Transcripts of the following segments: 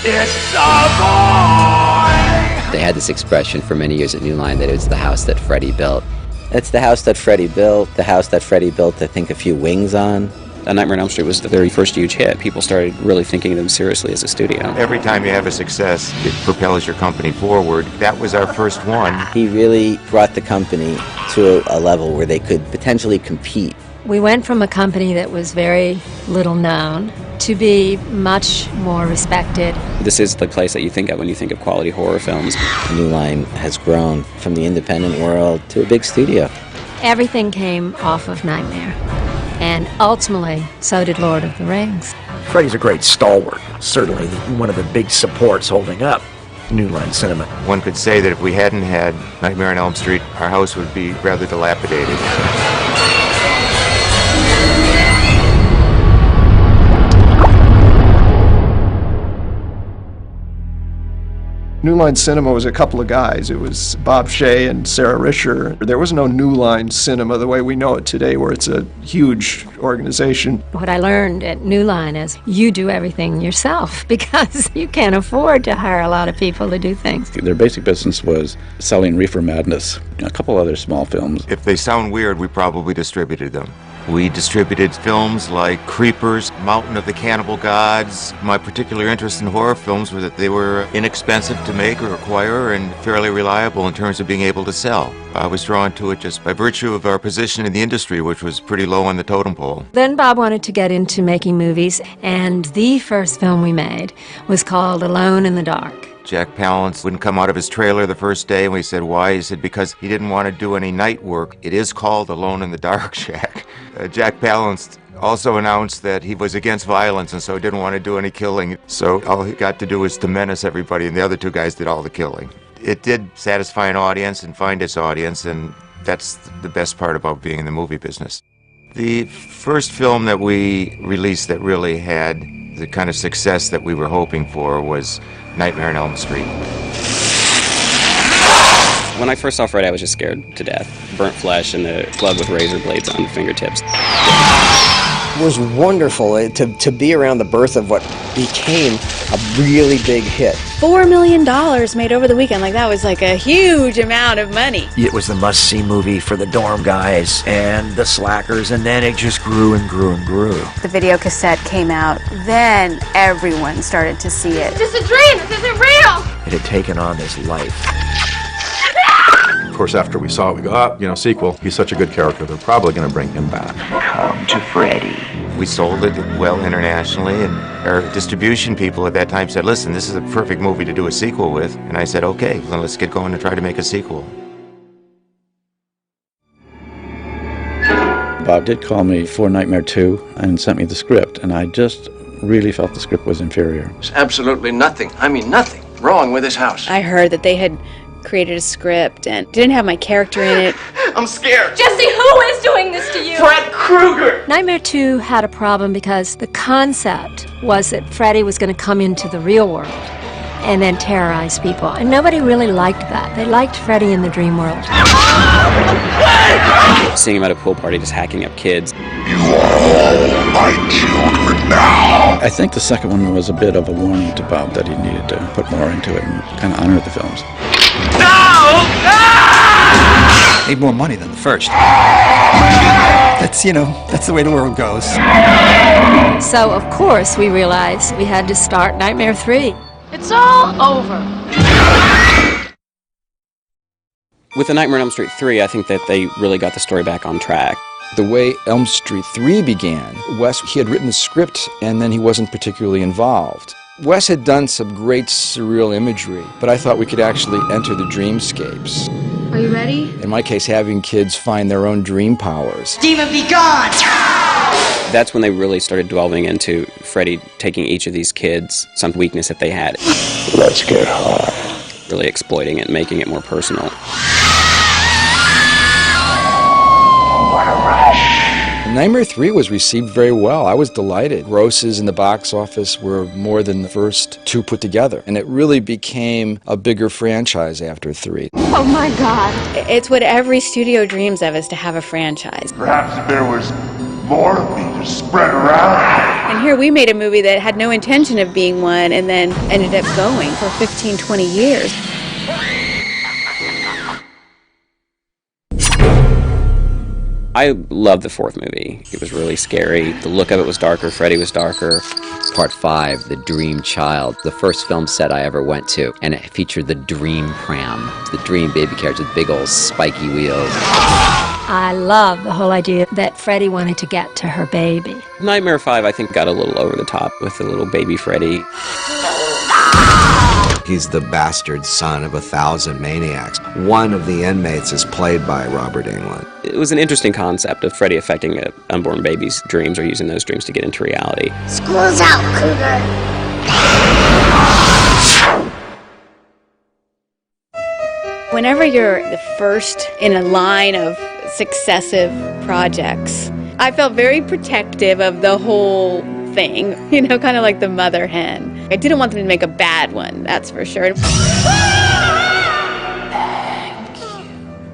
It's a boy! They had this expression for many years at New Line that it was the house that Freddie built. It's the house that Freddie built, the house that Freddie built, I think, a few wings on. A Nightmare on Elm Street was the very first huge hit. People started really thinking of them seriously as a studio. Every time you have a success, it propels your company forward. That was our first one. He really brought the company to a level where they could potentially compete. We went from a company that was very little known to be much more respected. This is the place that you think of when you think of quality horror films. New Line has grown from the independent world to a big studio. Everything came off of Nightmare, and ultimately, so did Lord of the Rings. Freddie's a great stalwart, certainly one of the big supports holding up New Line Cinema. One could say that if we hadn't had Nightmare on Elm Street, our house would be rather dilapidated. New Line Cinema was a couple of guys. It was Bob Shea and Sarah Risher. There was no New Line Cinema the way we know it today, where it's a huge organization. What I learned at New Line is you do everything yourself because you can't afford to hire a lot of people to do things. Their basic business was selling Reefer Madness, a couple other small films. If they sound weird, we probably distributed them. We distributed films like Creepers, Mountain of the Cannibal Gods. My particular interest in horror films was that they were inexpensive to make or acquire and fairly reliable in terms of being able to sell. I was drawn to it just by virtue of our position in the industry, which was pretty low on the totem pole. Then Bob wanted to get into making movies, and the first film we made was called Alone in the Dark. Jack Palance wouldn't come out of his trailer the first day, and we said, why? He said, because he didn't want to do any night work. It is called Alone in the Dark, Jack. Jack Palance also announced that he was against violence and so didn't want to do any killing. So all he got to do was to menace everybody, and the other two guys did all the killing. It did satisfy an audience and find its audience, and that's the best part about being in the movie business. The first film that we released that really had the kind of success that we were hoping for was Nightmare on Elm Street. When I first saw Freddy, I was just scared to death. Burnt flesh and the blood with razor blades on the fingertips. It was wonderful to be around the birth of what became a really big hit. $4 million made over the weekend. Like, that was like a huge amount of money. It was the must-see movie for the dorm guys and the slackers, and then it just grew and grew and grew. The video cassette came out, then everyone started to see it. It's just a dream, this isn't real! It had taken on this life. Of course, after we saw it, we go, sequel. He's such a good character, they're probably going to bring him back. Come to Freddy. We sold it well internationally, and our distribution people at that time said, listen, this is a perfect movie to do a sequel with. And I said, okay, then let's get going and try to make a sequel. Bob did call me for Nightmare 2 and sent me the script, and I just really felt the script was inferior. There's absolutely nothing, nothing wrong with this house. I heard that they had created a script and didn't have my character in it. I'm scared. Jesse, who is doing this to you? Fred Krueger! Nightmare 2 had a problem because the concept was that Freddy was going to come into the real world and then terrorize people. And nobody really liked that. They liked Freddy in the dream world. Seeing him at a pool party just hacking up kids. You are all my children now. I think the second one was a bit of a warning to Bob that he needed to put more into it and kind of honor the films. Made more money than the first. That's the way the world goes. So, of course, we realized we had to start Nightmare 3. It's all over. With The Nightmare on Elm Street 3, I think that they really got the story back on track. The way Elm Street 3 began, he had written the script and then he wasn't particularly involved. Wes had done some great surreal imagery, but I thought we could actually enter the dreamscapes. Are you ready? In my case, having kids find their own dream powers. Demon, be gone! That's when they really started delving into Freddy taking each of these kids, some weakness that they had. Let's get hard. Really exploiting it, making it more personal. What a rush. Nightmare 3 was received very well. I was delighted. Grosses in the box office were more than the first two put together, and it really became a bigger franchise after 3. Oh my God. It's what every studio dreams of, is to have a franchise. Perhaps if there was more of me to spread around. And here we made a movie that had no intention of being one and then ended up going for 15, 20 years. I loved the fourth movie. It was really scary. The look of it was darker. Freddy was darker. Part 5, The Dream Child, the first film set I ever went to, and it featured the Dream Pram, the dream baby carriage with big old spiky wheels. I love the whole idea that Freddy wanted to get to her baby. Nightmare 5, I think, got a little over the top with the little baby Freddy. He's the bastard son of 1,000 maniacs. One of the inmates is played by Robert Englund. It was an interesting concept of Freddy affecting an unborn baby's dreams or using those dreams to get into reality. School's out, Cougar. Whenever you're the first in a line of successive projects, I felt very protective of the whole thing, you know, kind of like the mother hen. I didn't want them to make a bad one, that's for sure.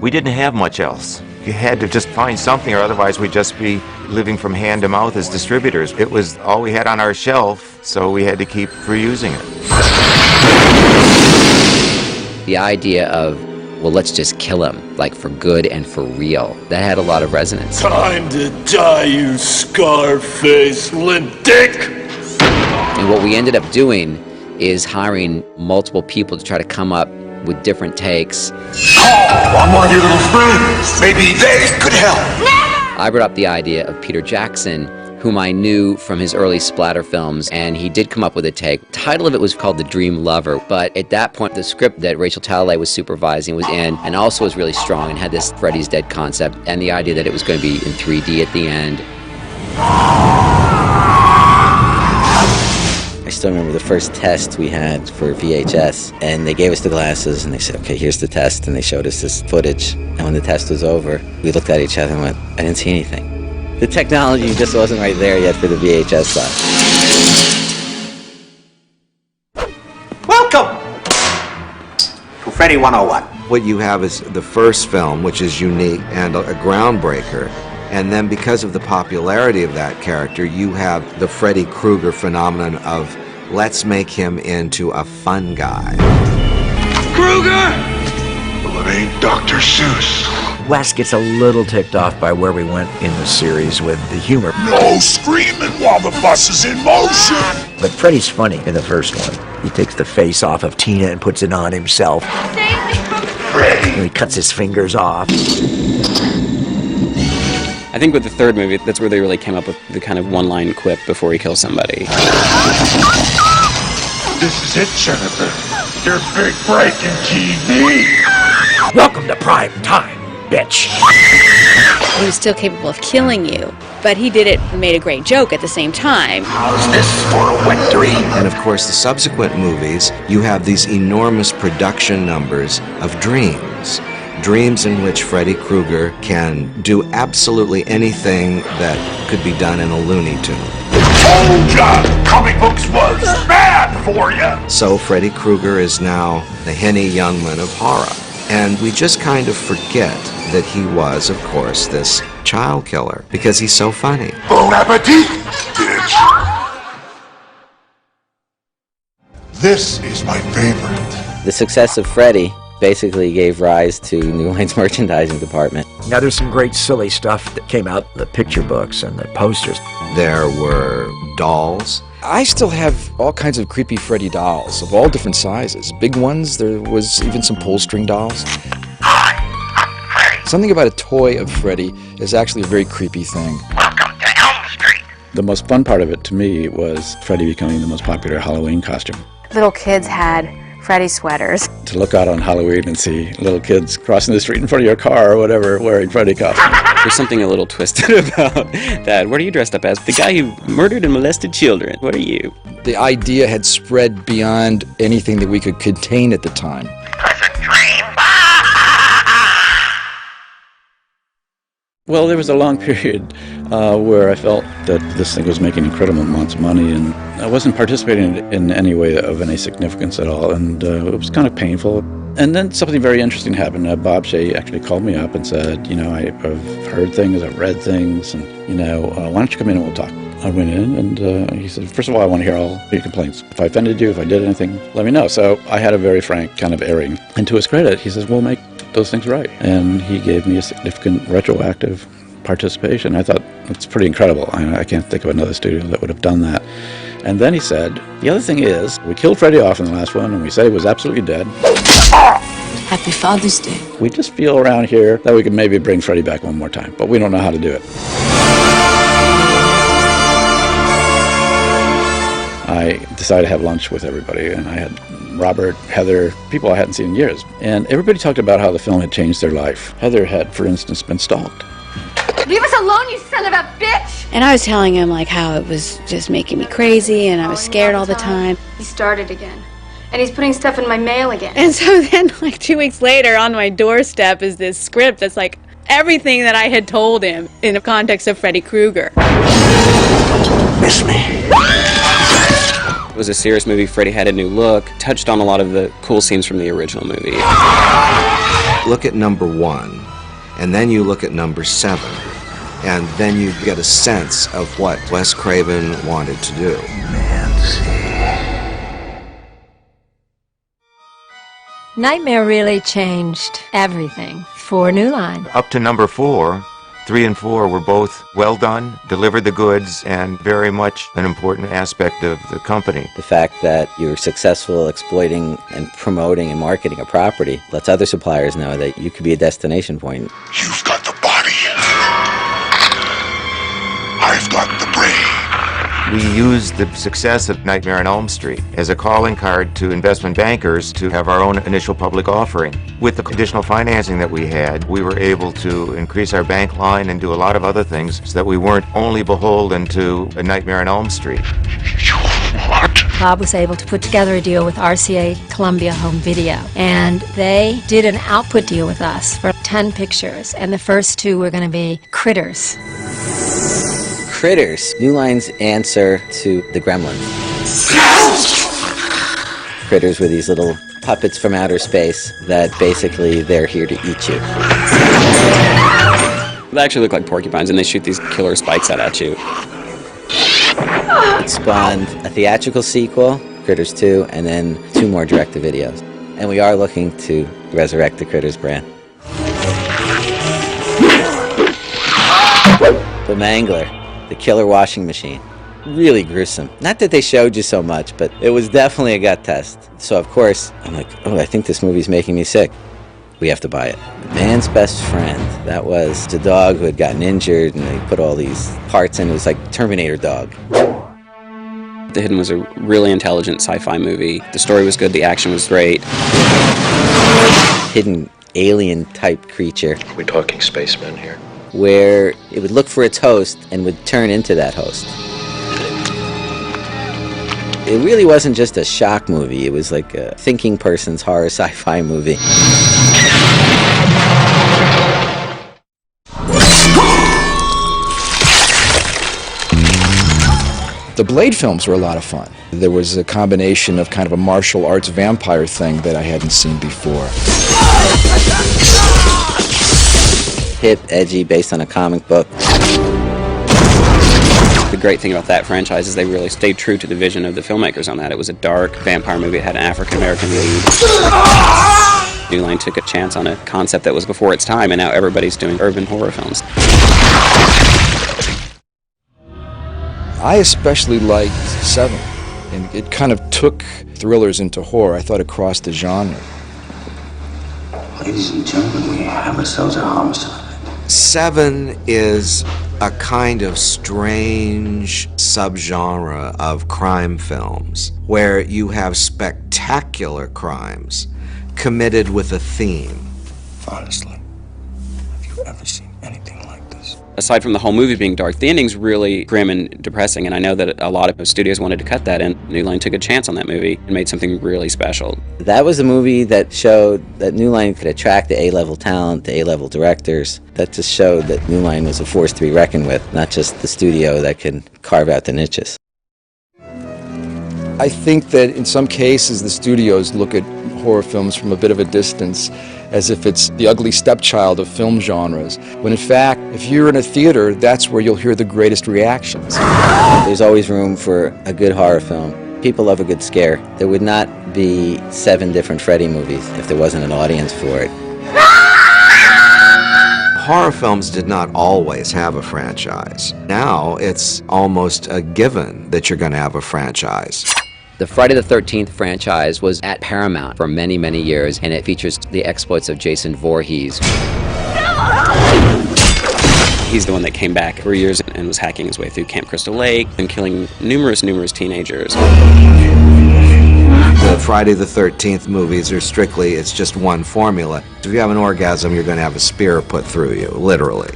We didn't have much else. You had to just find something, or otherwise we'd just be living from hand to mouth as distributors. It was all we had on our shelf, so we had to keep reusing it. The idea of, well, let's just kill him, like for good and for real, that had a lot of resonance. Time to die, you scar-faced limp dick! And what we ended up doing is hiring multiple people to try to come up with different takes. Oh, I'm one of your little friends. Maybe they could help. I brought up the idea of Peter Jackson, whom I knew from his early splatter films, and he did come up with a take. The title of it was called The Dream Lover, but at that point the script that Rachel Talalay was supervising was in, and also was really strong and had this Freddy's Dead concept and the idea that it was going to be in 3D at the end. I still remember the first test we had for VHS, and they gave us the glasses and they said, okay, here's the test, and they showed us this footage. And when the test was over, we looked at each other and went, I didn't see anything. The technology just wasn't right there yet for the VHS side. Welcome to Freddy 101. What you have is the first film, which is unique and a groundbreaker. And then because of the popularity of that character, you have the Freddy Krueger phenomenon of let's make him into a fun guy. Krueger! Well, it ain't Dr. Seuss. Wes gets a little ticked off by where we went in the series with the humor. No screaming while the bus is in motion! But Freddy's funny in the first one. He takes the face off of Tina and puts it on himself. Freddy! And he cuts his fingers off. I think with the third movie, that's where they really came up with the kind of one-line quip before he kills somebody. This is it, Jennifer. Your big break in TV. Welcome to prime time, bitch. He was still capable of killing you, but he did it and made a great joke at the same time. How's this for a wet dream? And of course, the subsequent movies, you have these enormous production numbers of dreams. Dreams in which Freddy Krueger can do absolutely anything that could be done in a Looney Tune. Told ya! Comic books was bad for ya! So Freddy Krueger is now the Henny Youngman of horror. And we just kind of forget that he was, of course, this child killer, because he's so funny. Bon appetit, bitch! This is my favorite. The success of Freddy basically gave rise to New Line's merchandising department. Now there's some great silly stuff that came out, the picture books and the posters. There were dolls. I still have all kinds of creepy Freddy dolls of all different sizes. Big ones, there was even some pull-string dolls. Something about a toy of Freddy is actually a very creepy thing. Welcome to Elm Street. The most fun part of it to me was Freddy becoming the most popular Halloween costume. Little kids had Freddy sweaters. To look out on Halloween and see little kids crossing the street in front of your car or whatever wearing Freddy costumes. There's something a little twisted about that. What are you dressed up as? The guy who murdered and molested children. What are you? The idea had spread beyond anything that we could contain at the time. Well, there was a long period where I felt that this thing was making incredible amounts of money, and I wasn't participating in any way of any significance at all, and it was kind of painful. And then something very interesting happened. Bob Shea actually called me up and said, you know, I've heard things, I've read things, and why don't you come in and we'll talk? I went in and he said, first of all, I want to hear all your complaints. If I offended you, if I did anything, let me know. So I had a very frank kind of airing. And to his credit, he says, we'll make those things right. And he gave me a significant retroactive participation. I thought, it's pretty incredible. I can't think of another studio that would have done that. And then he said, the other thing is, we killed Freddie off in the last one, and we said he was absolutely dead. Happy Father's Day. We just feel around here that we could maybe bring Freddie back one more time, but we don't know how to do it. I decided to have lunch with everybody, and I had Robert, Heather, people I hadn't seen in years. And everybody talked about how the film had changed their life. Heather had, for instance, been stalked. Leave us alone, you son of a bitch! And I was telling him like how it was just making me crazy and I was scared all the time. He started again. And he's putting stuff in my mail again. And so then like 2 weeks later on my doorstep is this script that's like everything that I had told him in the context of Freddy Krueger. Miss me. It was a serious movie. Freddy had a new look, touched on a lot of the cool scenes from the original movie. Look at number 1, and then you look at number 7, and then you get a sense of what Wes Craven wanted to do. Nightmare really changed everything for New Line. Up to number 4, 3 and 4 were both well done, delivered the goods, and very much an important aspect of the company. The fact that you're successful exploiting and promoting and marketing a property lets other suppliers know that you could be a destination point. You've got the body. I've got the brain. We used the success of Nightmare on Elm Street as a calling card to investment bankers to have our own initial public offering. With the additional financing that we had, we were able to increase our bank line and do a lot of other things so that we weren't only beholden to a Nightmare on Elm Street. Bob was able to put together a deal with RCA Columbia Home Video, and they did an output deal with us for 10 pictures, and the first 2 were going to be Critters. Critters, New Line's answer to the Gremlins. Critters were these little puppets from outer space that basically they're here to eat you. They actually look like porcupines, and they shoot these killer spikes out at you. It spawned a theatrical sequel, Critters 2, and then 2 more direct-to-videos. And we are looking to resurrect the Critters brand. The Mangler, the killer washing machine. Really gruesome. Not that they showed you so much, but it was definitely a gut test. So of course, I'm like, oh, I think this movie's making me sick. We have to buy it. Man's Best Friend. That was a dog who had gotten injured, and they put all these parts in. It was like Terminator dog. The Hidden was a really intelligent sci-fi movie. The story was good, the action was great. Hidden alien-type creature. We're talking spacemen here. Where it would look for its host and would turn into that host. It really wasn't just a shock movie. It was like a thinking person's horror sci-fi movie. The Blade films were a lot of fun. There was a combination of kind of a martial arts vampire thing that I hadn't seen before. Hip, edgy, based on a comic book. The great thing about that franchise is they really stayed true to the vision of the filmmakers on that. It was a dark vampire movie. It had an African-American lead. New Line took a chance on a concept that was before its time, and now everybody's doing urban horror films. I especially liked 7, and it kind of took thrillers into horror. I thought it crossed the genre. Ladies and gentlemen, we have ourselves a homicide. 7 is a kind of strange subgenre of crime films where you have spectacular crimes committed with a theme. Honestly, have you ever seen anything like this? Aside from the whole movie being dark, the ending's really grim and depressing, and I know that a lot of studios wanted to cut that, and New Line took a chance on that movie and made something really special. That was a movie that showed that New Line could attract the A-level talent, the A-level directors. That just showed that New Line was a force to be reckoned with, not just the studio that can carve out the niches. I think that in some cases the studios look at horror films from a bit of a distance as if it's the ugly stepchild of film genres, when in fact, if you're in a theater, that's where you'll hear the greatest reactions. There's always room for a good horror film. People love a good scare. There would not be 7 different Freddy movies if there wasn't an audience for it. Horror films did not always have a franchise. Now it's almost a given that you're going to have a franchise. The Friday the 13th franchise was at Paramount for many, many years, and it features the exploits of Jason Voorhees. He's the one that came back for years and was hacking his way through Camp Crystal Lake and killing numerous teenagers. The Friday the 13th movies are strictly, it's just one formula. If you have an orgasm, you're going to have a spear put through you, literally.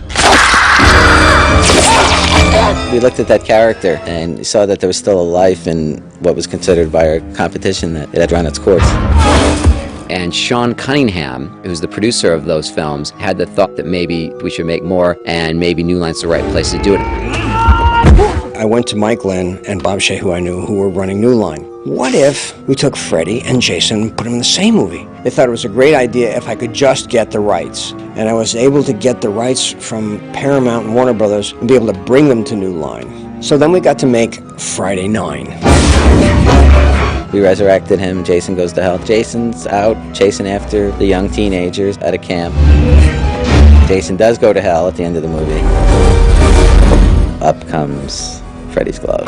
We looked at that character and saw that there was still a life in what was considered by our competition that it had run its course. And Sean Cunningham, who's the producer of those films, had the thought that maybe we should make more and maybe New Line's the right place to do it. I went to Mike Lynn and Bob Shea, who I knew, who were running New Line. What if we took Freddy and Jason and put them in the same movie? They thought it was a great idea if I could just get the rights. And I was able to get the rights from Paramount and Warner Brothers and be able to bring them to New Line. So then we got to make Friday 9. We resurrected him. Jason goes to hell. Jason's out chasing after the young teenagers at a camp. Jason does go to hell at the end of the movie. Up comes Freddy's glove.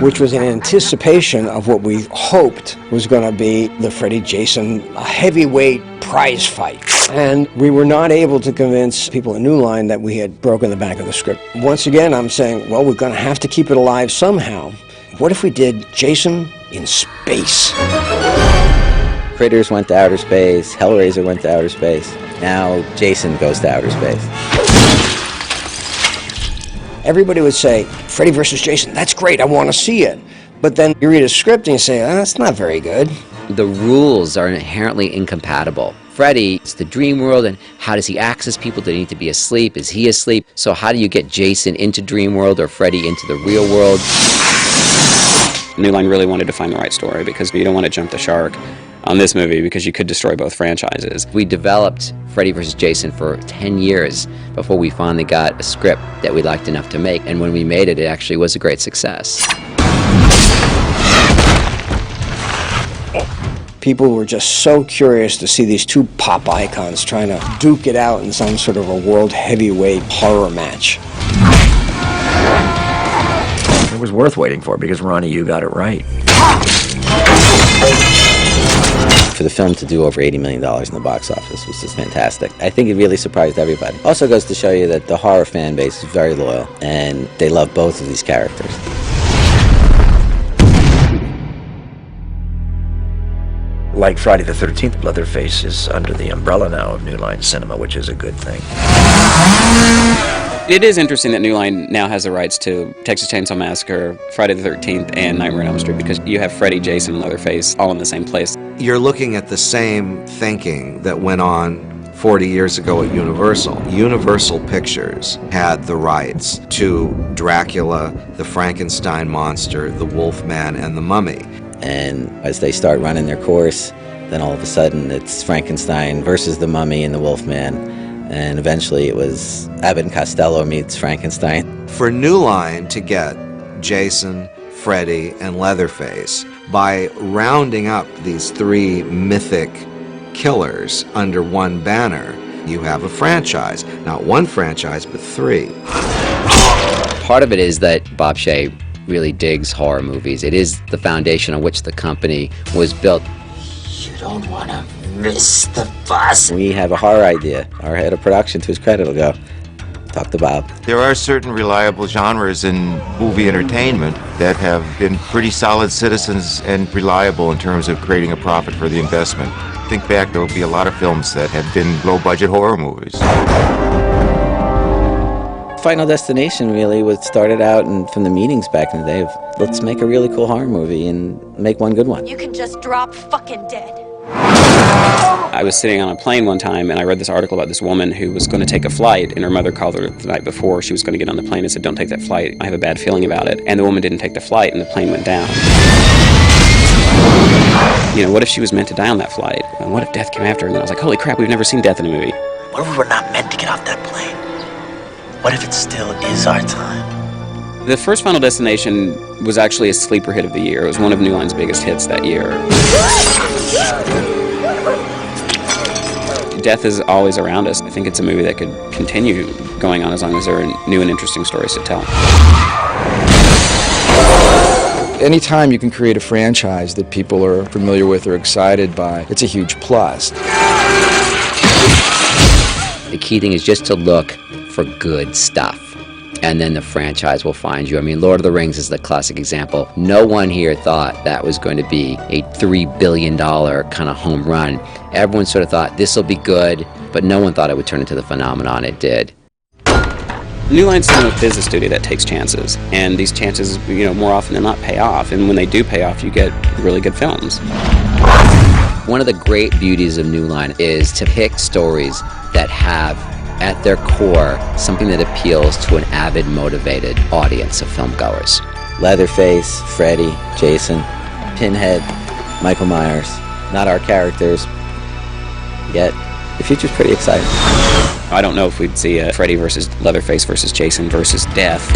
Which was in anticipation of what we hoped was going to be the Freddy Jason heavyweight prize fight. And we were not able to convince people in New Line that we had broken the back of the script. Once again, I'm saying, well, we're going to have to keep it alive somehow. What if we did Jason in space? Critters went to outer space. Hellraiser went to outer space. Now Jason goes to outer space. Everybody would say, Freddy versus Jason, that's great, I want to see it. But then you read a script and you say, that's not very good. The rules are inherently incompatible. Freddy is the dream world, and how does he access people? Do they need to be asleep? Is he asleep? So how do you get Jason into dream world or Freddy into the real world? New Line really wanted to find the right story because you don't want to jump the shark on this movie because you could destroy both franchises. We developed Freddy vs. Jason for 10 years before we finally got a script that we liked enough to make, and when we made it, it actually was a great success. People were just so curious to see these two pop icons trying to duke it out in some sort of a world heavyweight horror match. It was worth waiting for because, Ronnie, you got it right. For the film to do over $80 million in the box office was just fantastic. I think it really surprised everybody. Also goes to show you that the horror fan base is very loyal, and they love both of these characters. Like Friday the 13th, Leatherface is under the umbrella now of New Line Cinema, which is a good thing. It is interesting that New Line now has the rights to Texas Chainsaw Massacre, Friday the 13th, and Nightmare on Elm Street because you have Freddy, Jason, and Leatherface all in the same place. You're looking at the same thinking that went on 40 years ago at Universal. Universal Pictures had the rights to Dracula, the Frankenstein monster, the Wolfman, and the Mummy. And as they start running their course, then all of a sudden it's Frankenstein versus the Mummy and the Wolfman. And eventually it was Abbott and Costello meets Frankenstein. For New Line to get Jason, Freddy, and Leatherface, by rounding up these 3 mythic killers under one banner, you have a franchise. Not one franchise, but 3. Part of it is that Bob Shea really digs horror movies. It is the foundation on which the company was built. You don't want to miss the bus. We have a horror idea. Our head of production, to his credit, will go, talk to Bob. There are certain reliable genres in movie entertainment that have been pretty solid citizens and reliable in terms of creating a profit for the investment. Think back, there will be a lot of films that have been low-budget horror movies. Final Destination really was started out from the meetings back in the day of, let's make a really cool horror movie and make one good one. You can just drop fucking dead. I was sitting on a plane one time and I read this article about this woman who was going to take a flight, and her mother called her the night before she was going to get on the plane and said, don't take that flight, I have a bad feeling about it. And the woman didn't take the flight and the plane went down. You know, what if she was meant to die on that flight? And what if death came after her? And then I was like, holy crap, we've never seen death in a movie. What if we were not meant to get off that plane? What if it still is our time? The first Final Destination was actually a sleeper hit of the year. It was one of New Line's biggest hits that year. Death is always around us. I think it's a movie that could continue going on as long as there are new and interesting stories to tell. Anytime you can create a franchise that people are familiar with or excited by, it's a huge plus. The key thing is just to look for good stuff, and then the franchise will find you. I mean, Lord of the Rings is the classic example. No one here thought that was going to be a $3 billion kind of home run. Everyone sort of thought this will be good, but no one thought it would turn into the phenomenon it did. New Line Cinema is a studio that takes chances, and these chances, you know, more often than not pay off, and when they do pay off, you get really good films. One of the great beauties of New Line is to pick stories that have at their core something that appeals to an avid, motivated audience of filmgoers. Leatherface, Freddy, Jason, Pinhead, Michael Myers. Not our characters, yet the future's pretty exciting. I don't know if we'd see a Freddy versus Leatherface versus Jason versus Death.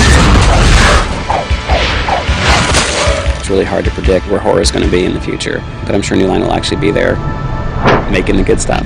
It's really hard to predict where horror is going to be in the future, but I'm sure New Line will actually be there making the good stuff.